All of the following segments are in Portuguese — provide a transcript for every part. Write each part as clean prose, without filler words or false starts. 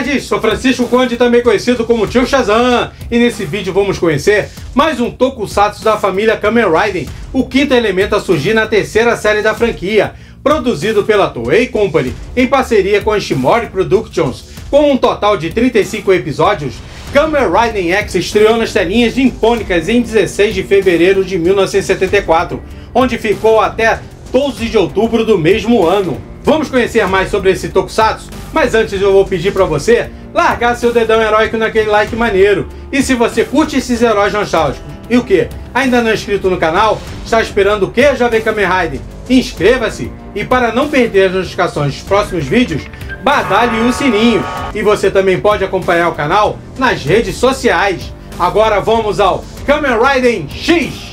nerds, sou Francisco Conde, também conhecido como Tio Shazam, e nesse vídeo vamos conhecer mais um tokusatsu da família Kamen Rider, o quinto elemento a surgir na terceira série da franquia, produzido pela Toei Company, em parceria com a Ishimori Productions. Com um total de 35 episódios, Kamen Rider X estreou nas telinhas nippônicas em 16 de fevereiro de 1974, onde ficou até 12 de outubro do mesmo ano. Vamos conhecer mais sobre esse tokusatsu, mas antes eu vou pedir para você largar seu dedão heróico naquele like maneiro. E se você curte esses heróis nostálgicos e o que? Ainda não é inscrito no canal? Está esperando o que, Jovem Kamen Rider? Inscreva-se! E para não perder as notificações dos próximos vídeos, badale o sininho. E você também pode acompanhar o canal nas redes sociais. Agora vamos ao Kamen Rider X!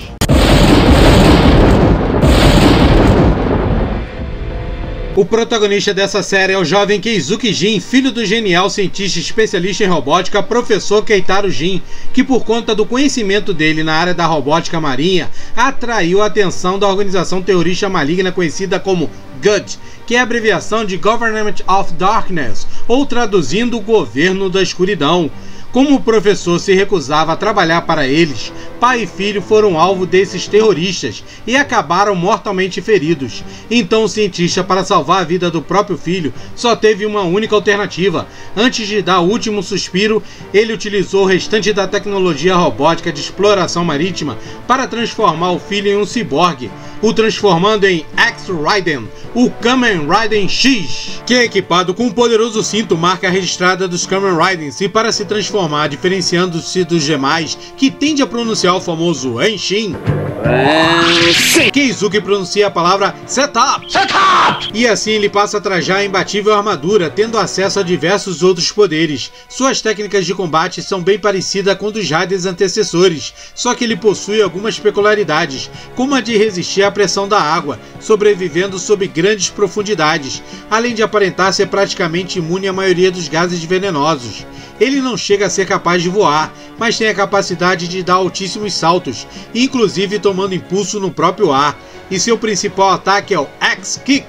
O protagonista dessa série é o jovem Keizuki Jin, filho do genial cientista especialista em robótica, professor Keitaro Jin, que por conta do conhecimento dele na área da robótica marinha, atraiu a atenção da organização terrorista maligna conhecida como GOD, que é a abreviação de Government of Darkness, ou traduzindo, Governo da Escuridão. Como o professor se recusava a trabalhar para eles, pai e filho foram alvo desses terroristas e acabaram mortalmente feridos. Então o cientista, para salvar a vida do próprio filho, só teve uma única alternativa. Antes de dar o último suspiro, ele utilizou o restante da tecnologia robótica de exploração marítima para transformar o filho em um ciborgue, o transformando em X-Raiden, o Kamen Rider X, que é equipado com um poderoso cinto marca registrada dos Kamen Riders, e para se transformar, diferenciando-se dos demais, que tende a pronunciar o famoso Henshin, Keizuki pronuncia a palavra Setup! Setup! E assim ele passa a trajar a imbatível armadura, tendo acesso a diversos outros poderes. Suas técnicas de combate são bem parecidas com dos Riders antecessores, só que ele possui algumas peculiaridades, como a de resistir à pressão da água, sobrevivendo sob grandes profundidades, além de aparentar ser praticamente imune à maioria dos gases venenosos. Ele não chega a ser capaz de voar, mas tem a capacidade de dar altíssimos saltos, inclusive tomando impulso no próprio ar, e seu principal ataque é o X-Kick.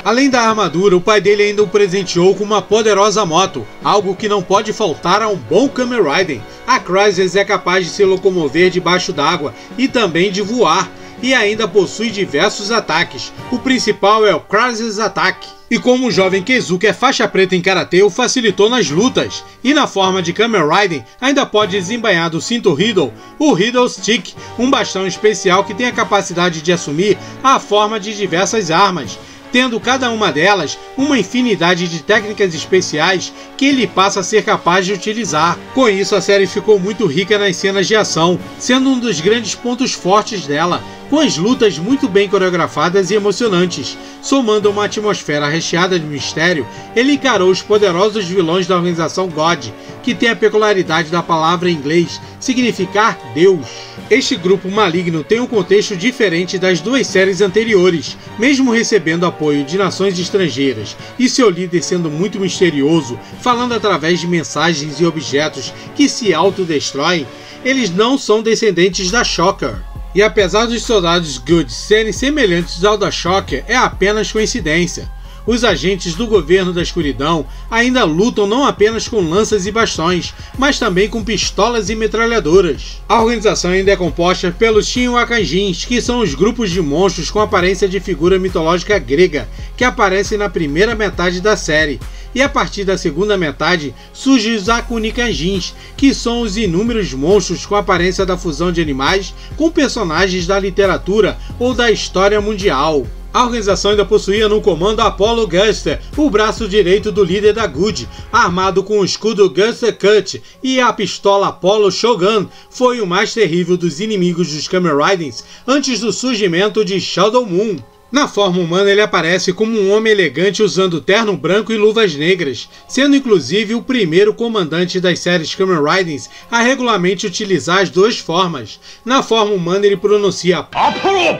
Além da armadura, o pai dele ainda o presenteou com uma poderosa moto, algo que não pode faltar a um bom Kamen Rider. A Crysis é capaz de se locomover debaixo d'água e também de voar, e ainda possui diversos ataques. O principal é o Crysis Attack. E como o jovem Keizuki é faixa preta em karatê, o facilitou nas lutas. E na forma de Kamen Rider, ainda pode desembainhar do cinto Riddle, o Riddle Stick, um bastão especial que tem a capacidade de assumir a forma de diversas armas, tendo cada uma delas uma infinidade de técnicas especiais que ele passa a ser capaz de utilizar. Com isso, a série ficou muito rica nas cenas de ação, sendo um dos grandes pontos fortes dela, com as lutas muito bem coreografadas e emocionantes. Somando uma atmosfera recheada de mistério, ele encarou os poderosos vilões da organização GOD, que tem a peculiaridade da palavra em inglês significar Deus. Este grupo maligno tem um contexto diferente das duas séries anteriores, mesmo recebendo apoio de nações estrangeiras, e seu líder sendo muito misterioso, falando através de mensagens e objetos que se autodestroem. Eles não são descendentes da Shocker. E apesar dos soldados GOD serem semelhantes ao da Shocker, é apenas coincidência. Os agentes do Governo da Escuridão ainda lutam não apenas com lanças e bastões, mas também com pistolas e metralhadoras. A organização ainda é composta pelos Shinwakanjins, que são os grupos de monstros com aparência de figura mitológica grega, que aparecem na primeira metade da série. E a partir da segunda metade surgem os Akunikanjins, que são os inúmeros monstros com aparência da fusão de animais com personagens da literatura ou da história mundial. A organização ainda possuía no comando Apollo Guster, o braço direito do líder da GOD, armado com o escudo Guster Cut, e a pistola Apollo Shogun foi o mais terrível dos inimigos dos Kamen Riders antes do surgimento de Shadow Moon. Na forma humana, ele aparece como um homem elegante usando terno branco e luvas negras, sendo inclusive o primeiro comandante das séries Kamen Riders a regularmente utilizar as duas formas. Na forma humana, ele pronuncia Apollo!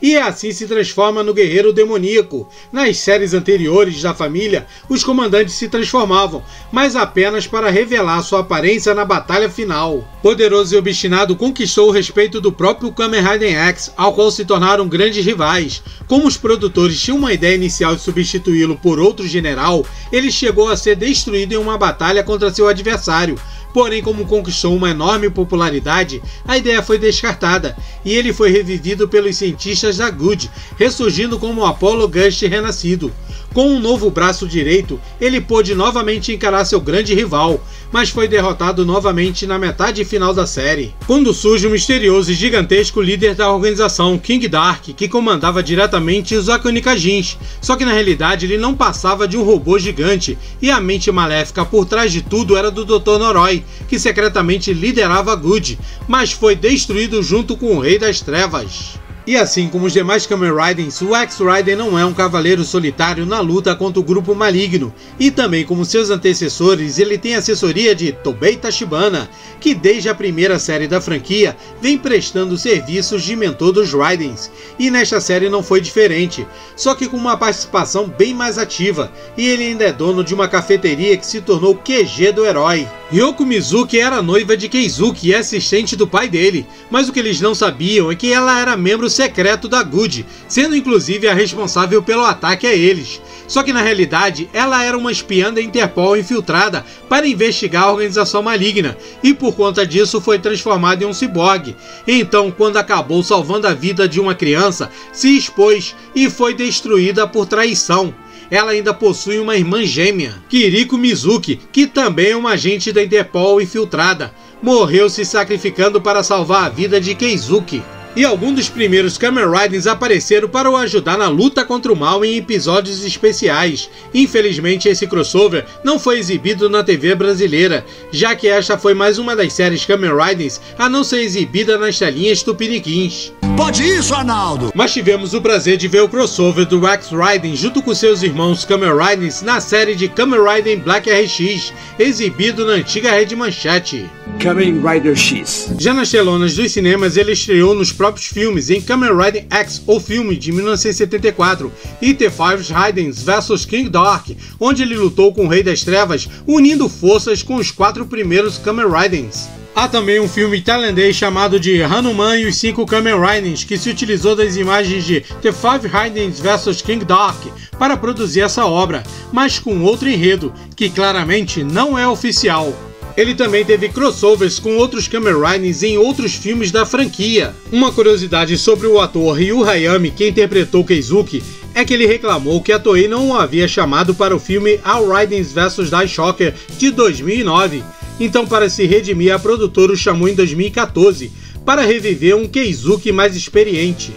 e assim se transforma no guerreiro demoníaco. Nas séries anteriores da família, os comandantes se transformavam, mas apenas para revelar sua aparência na batalha final. Poderoso e obstinado, conquistou o respeito do próprio Kamen Rider X, ao qual se tornaram grandes rivais. Como os produtores tinham uma ideia inicial de substituí-lo por outro general, ele chegou a ser destruído em uma batalha contra seu adversário. Porém, como conquistou uma enorme popularidade, a ideia foi descartada, e ele foi revivido pelos cientistas da Good, ressurgindo como o Apollo Gust renascido. Com um novo braço direito, ele pôde novamente encarar seu grande rival, mas foi derrotado novamente na metade final da série, quando surge o misterioso e gigantesco líder da organização, King Dark, que comandava diretamente os Akunikajins. Só que na realidade ele não passava de um robô gigante, e a mente maléfica por trás de tudo era do Dr. Noroi, que secretamente liderava a Good, mas foi destruído junto com o Rei das Trevas. E assim como os demais Kamen Riders, o X-Rider não é um cavaleiro solitário na luta contra o grupo maligno, e também como seus antecessores, ele tem a assessoria de Tobei Tachibana, que desde a primeira série da franquia vem prestando serviços de mentor dos Riders, e nesta série não foi diferente, só que com uma participação bem mais ativa, e ele ainda é dono de uma cafeteria que se tornou o QG do herói. Ryoko Mizuki era noiva de Keizuki e assistente do pai dele, mas o que eles não sabiam é que ela era membro secreto da Good, sendo inclusive a responsável pelo ataque a eles. Só que na realidade ela era uma espiã da Interpol infiltrada para investigar a organização maligna, e por conta disso foi transformada em um ciborgue. Então, quando acabou salvando a vida de uma criança, se expôs e foi destruída por traição. Ela ainda possui uma irmã gêmea, Kiriko Mizuki, que também é uma agente da Interpol infiltrada. Morreu se sacrificando para salvar a vida de Keizuki. E alguns dos primeiros Kamen Riders apareceram para o ajudar na luta contra o mal em episódios especiais. Infelizmente esse crossover não foi exibido na TV brasileira, já que esta foi mais uma das séries Kamen Riders a não ser exibida nas telinhas tupiniquins. Pode isso, Arnaldo! Mas tivemos o prazer de ver o crossover do X-Rider junto com seus irmãos Kamen Riders na série de Kamen Rider Black RX, exibido na antiga Rede Manchete. Kamen Rider X. Já nas telonas dos cinemas, ele estreou nos próprios filmes em Kamen Rider X, o filme de 1974, e The Five Riders vs King Dark, onde ele lutou com o Rei das Trevas, unindo forças com os 4 primeiros Kamen Riders. Há também um filme tailandês chamado de Hanuman e os 5 Kamen Riders, que se utilizou das imagens de The Five Riders vs King Dark para produzir essa obra, mas com outro enredo, que claramente não é oficial. Ele também teve crossovers com outros Kamen Riders em outros filmes da franquia. Uma curiosidade sobre o ator Ryu Hayami, que interpretou Keizuki, é que ele reclamou que a Toei não o havia chamado para o filme All Riders vs Die Shocker de 2009. Então, para se redimir, a produtora o chamou em 2014 para reviver um Keizuki mais experiente.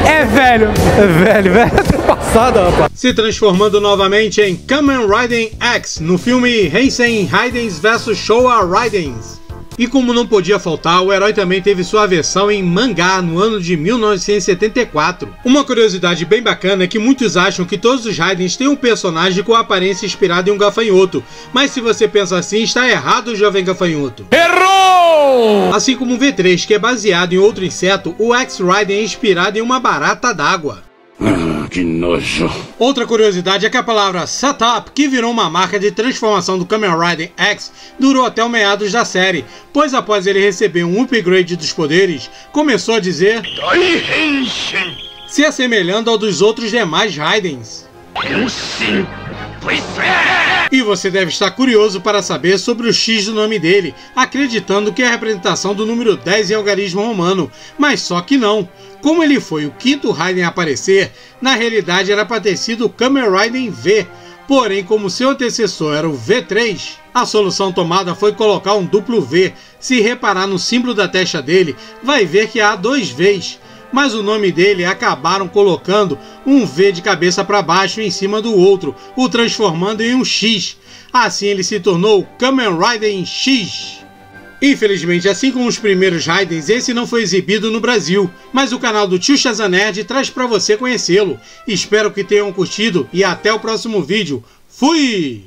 É velho, passado, rapaz. Se transformando novamente em Kamen Rider X no filme Heisen Riders vs Showa Riders. E como não podia faltar, o herói também teve sua versão em mangá no ano de 1974. Uma curiosidade bem bacana é que muitos acham que todos os Riders têm um personagem com aparência inspirada em um gafanhoto, mas se você pensa assim, está errado, jovem gafanhoto. Errou! Assim como o V3, que é baseado em outro inseto, o X-Rider é inspirado em uma barata d'água. Que nojo. Outra curiosidade é que a palavra Setup, que virou uma marca de transformação do Kamen Rider X, durou até o meados da série, pois após ele receber um upgrade dos poderes, começou a dizer se assemelhando ao dos outros demais Riders. E você deve estar curioso para saber sobre o X do nome dele, acreditando que é a representação do número 10 em algarismo romano, mas só que não. Como ele foi o quinto Rider a aparecer, na realidade era para ter sido o Kamen Rider V, porém como seu antecessor era o V3, a solução tomada foi colocar um duplo V. Se reparar no símbolo da testa dele, vai ver que há 2 Vs. Mas o nome dele acabaram colocando um V de cabeça para baixo em cima do outro, o transformando em um X. Assim ele se tornou Kamen Rider X. Infelizmente, assim como os primeiros Riders, esse não foi exibido no Brasil, mas o canal do Tio Shazam Nerd traz para você conhecê-lo. Espero que tenham curtido e até o próximo vídeo. Fui!